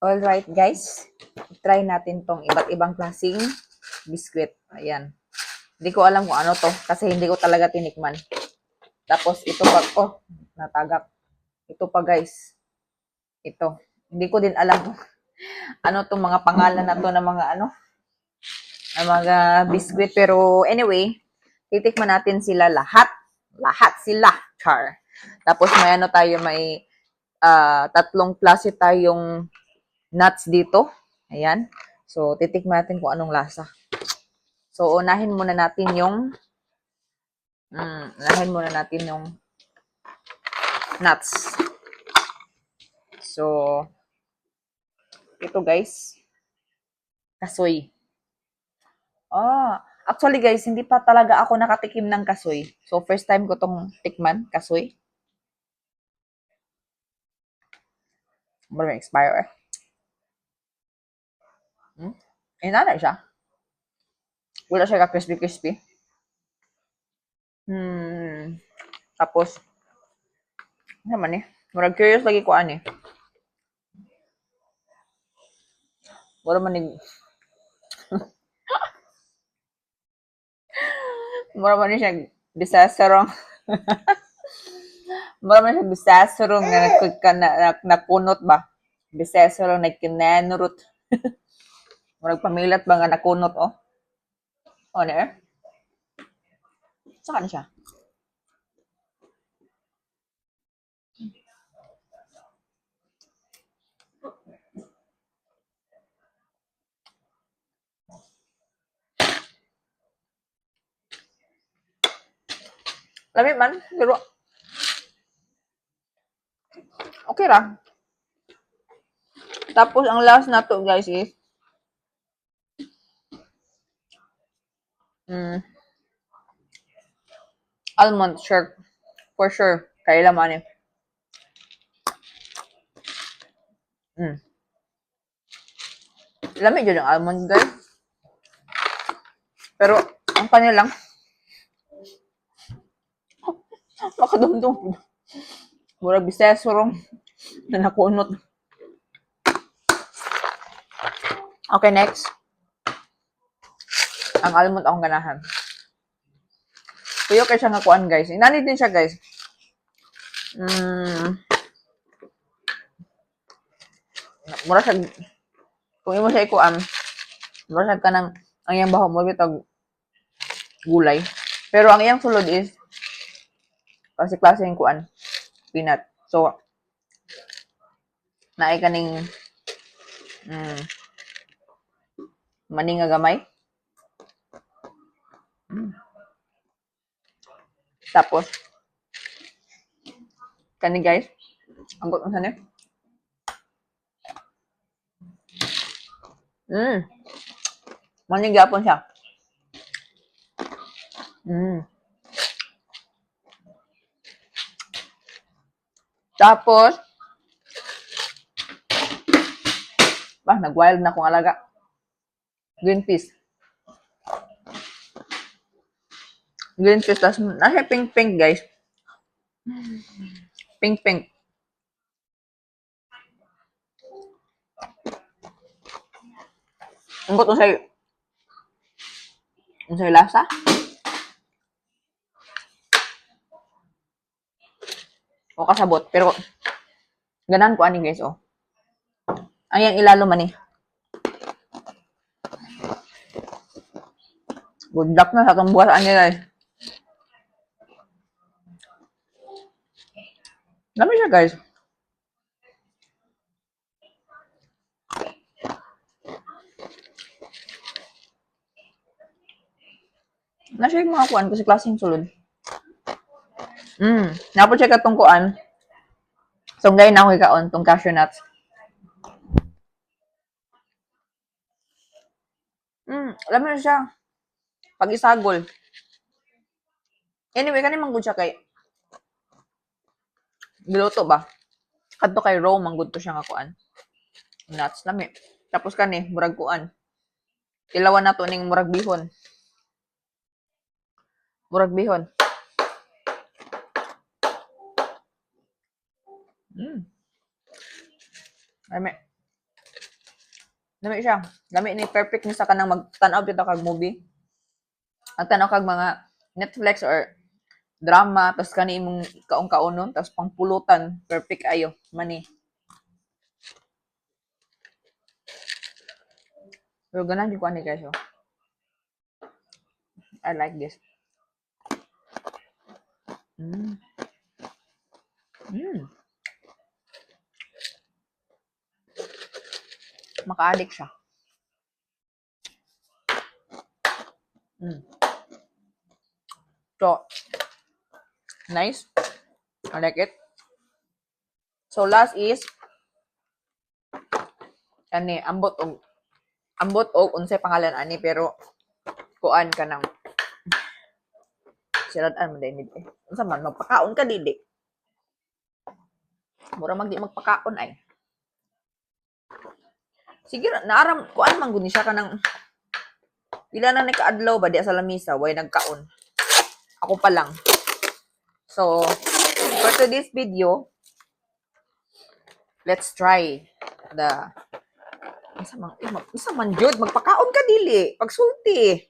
Alright guys, try natin tong iba't ibang klaseng biskwit. Ayan. Hindi ko alam kung ano to kasi hindi ko talaga tinikman. Tapos ito pa, natagak. Ito pa guys. Ito. Hindi ko din alam kung ano tong mga pangalan na to ng mga ng mga biskwit. Pero anyway, titikman natin sila lahat. Lahat sila. Char. Tapos may may tatlong klase tayong nuts dito. Ayan. So, titikman natin kung anong lasa. So, unahin muna natin yung nuts. So, ito guys, kasoy. Actually guys, hindi pa talaga ako nakatikim ng kasoy. So, first time ko tong tikman, kasoy. May expire eh. Nana siya. Wala siya ka-crispy-crispy. Tapos, ano naman eh. Murag curious lagi ko ani. Mura man ni Mura man ni siya bisasarong. Mura man siya bisasarong na nakunot ba? Bisasarong na kinanurot. Murag pamilat ba nga nakunot oh. O na eh. Saka na siya. Lami man, pero okay ra. Tapos ang last na to guys is almond sure. For sure. Kaya laman eh. Lami dyan ang almond guys. Pero ang kanya lang makadumdum. Murag bisesorong na nakunot. Okay, next. Ang almond akong ganahan. Tuyo kay siya nga kuan guys. Inani din siya guys. Mura siya, kung imo siya ikuan, mura siya kanang ang iyang baho mo bitag gulay. Pero ang iyang sulod is klase yung kuan, peanut. So, naay kaning mani nga gamay. Tapos, kani guys, ang bot ni. Mani gapon siya. Tapos, nag-wild na akong alaga. Green peas. Green peas. Tapos, nasa pink-pink, guys. Pink-pink. Ang gusto sa'yo. Ang sa'yo lasa. O kasabot. Pero, ganan ko ani, guys, oh. Ang yang ilalo man eh. Good luck na sa itong buwasaan niya, guys. Dami siya, guys. Nasa yung mga kuan kasi klaseng sulod. Napo-check atong kuan. So, ngayon na ako ikaon, tong cashew nuts. Alam mo na siya. Pag isagol. Anyway, kani manggod siya kay giluto ba? Kadto kay raw manggod to siya nga kuan. Nuts lami. Tapos kani murag kuan. Ilawan nato ning murag bihon. Murag bihon. Lami. Lami siya. Lami ni perfect ni sa kanang magtanaw bitaw kag movie. Magtanaw kag mga Netflix or drama tapos kani imong kaon-kaonon tapos pangpulutan perfect ayo mani. Pero ganan di ko ani guys. Oh. I like this. Mm. Mm. Maka-addict siya. Mm. So, nice. I like it. So, last is, ani, ambot og, unsay pangalan ani, pero, kuan ka ng, sirad-an mo din, eh. Unsa man, magpakaon ka, dili. Mura magdi magpakaon, ay. Sige, naaram, kuan man guni siya ka ng, pila na ni kaadlaw ba, di sa lamisa, way nagkaon. Ako pa lang. So, for today's video, let's try the isa man jud magpakaon ka dili pagsulti.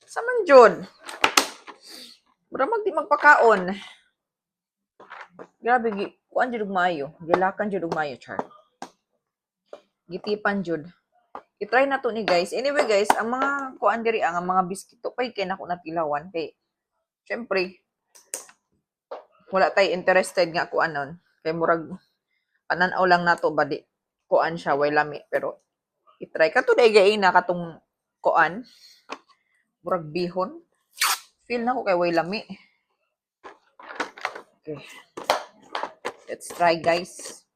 Isa man jud. Mura magdi magpakaon. Grabe gi kuan jud og maayo. Gilakan jud og maayo char. Gitipan jud. I-try na to ni guys. Anyway guys, ang mga kuan diri ang mga biskito pay kay nako natilawan kay syempre wala tay interested nga kuanon. Kay murag panan-aw lang nato ba di kuan siya way lami pero i-try ka to day na katong kuan murag bihon feel na ko kay way lami. Okay, let's try guys.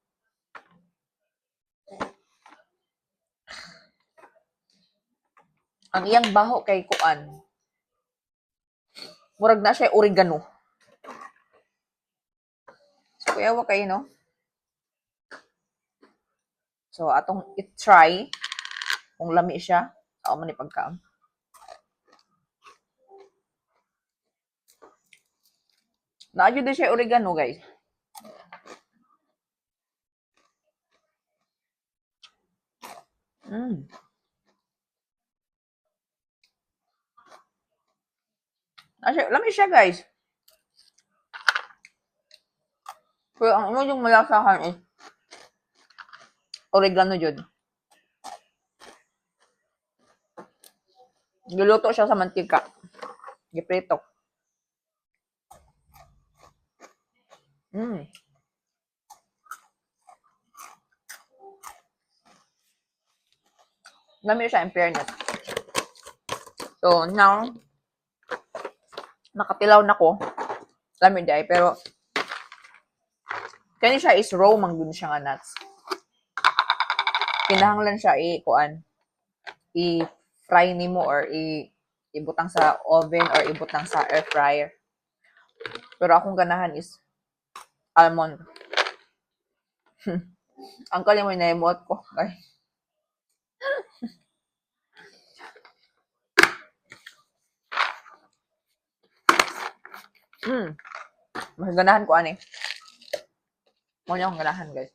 Ang iyang baho kay kuan murag na siya oregano, so kuyawa kayo no. So atong i-try kung lami siya sa man ni pagkaon. Naadyo din siya oregano guys. Lami siya guys. Pero ang ano yung malasahan is oregano jud. Giluto siya sa mantika. Giprito. Lami siya in fairness. So now, nakatilaw na ko. Lami day, pero kani siya is raw mangguni siya nga nuts. Kinahanglan siya i-kuan. I-fry nimo or ibutang sa oven or ibutang sa air fryer. Pero akong ganahan is almond. Ang kali mo na-emote ko. Ay. Mas ganahan ko ani. Mo niya akong ganahan guys.